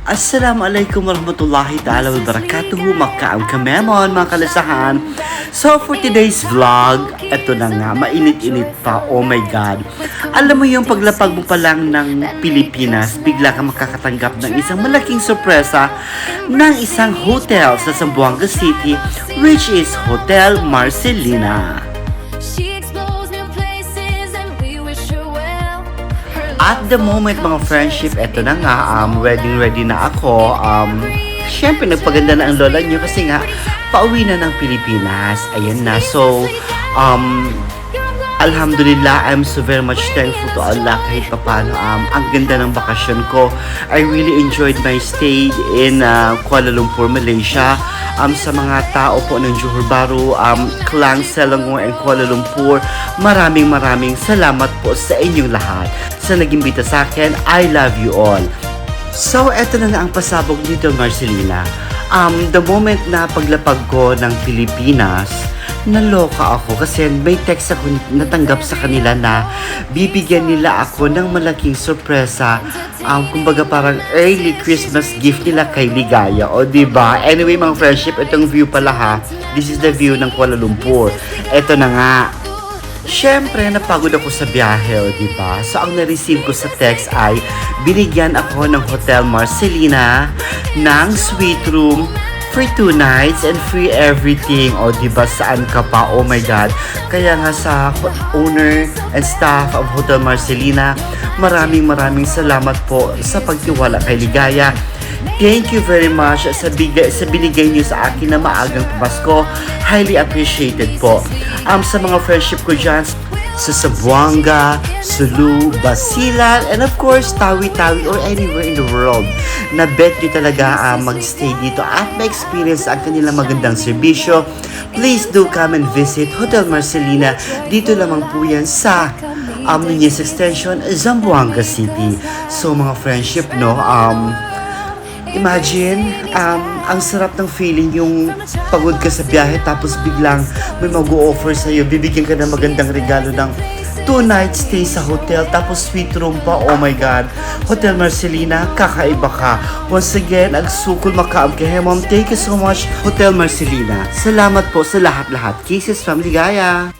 Assalamualaikum warahmatullahi ta'ala wabarakatuhu, makaam kamemon mga kalasahan. So for today's vlog, eto na nga, mainit-init pa, oh my god. Alam mo yung paglapag mo pa lang ng Pilipinas, bigla ka makakatanggap ng isang malaking sorpresa ng isang hotel sa Zamboanga City, which is Hotel Marcelina. At the moment mga friendship, eto na nga, ready na ako. Syempre nagpaganda na ang lola niyo kasi nga pauwi na ng Pilipinas. Ayan na. So, alhamdulillah, I'm so very much thankful to Allah kahit papano. Ang ganda ng bakasyon ko. I really enjoyed my stay in Kuala Lumpur, Malaysia. Sa mga tao po ng Johor Bahru, Klang, Selangor, and Kuala Lumpur, maraming salamat po sa inyong lahat. Sa nag-imbita sa akin, I love you all. So, eto na nga ang pasabog dito, Marcelina. The moment na paglapag ko ng Pilipinas, naloka ako kasi may text ako natanggap sa kanila na bibigyan nila ako ng malaking sorpresa. Kumbaga parang early Christmas gift nila kay Ligaya. O diba? Anyway mga friendship, itong view pala ha. This is the view ng Kuala Lumpur. Ito na nga. Siyempre, napagod ako sa biyahe, o diba? So, ang na-receive ko sa text ay binigyan ako ng Hotel Marcelina ng suite room for 2 nights and free everything. O diba, saan ka pa? Oh my God. Kaya nga sa owner and staff of Hotel Marcelina, maraming salamat po sa pagtiwala kay Ligaya. Thank you very much sa binigay niyo sa akin na maagang Pasko. Highly appreciated po. Sa mga friendship ko dyan, sa Zamboanga, Sulu, Basilan, and of course, Tawi-Tawi or anywhere in the world. Na bet nyo talaga mag-stay dito at ma-experience ang kanilang magandang serbisyo. Please do come and visit Hotel Marcelina. Dito lamang po yan sa Nunez Extension, Zamboanga City. So mga friendship, no, imagine, ang sarap ng feeling yung pagod ka sa biyahe tapos biglang may mag-o-offer sa'yo, bibigyan ka ng magandang regalo ng 2 night stay sa hotel tapos suite room pa. Oh my God, Hotel Marcelina, kakaiba ka. Once again, ang sukol makaam kay Hemom. Thank you so much, Hotel Marcelina. Salamat po sa lahat-lahat. Kisses from Ligaya.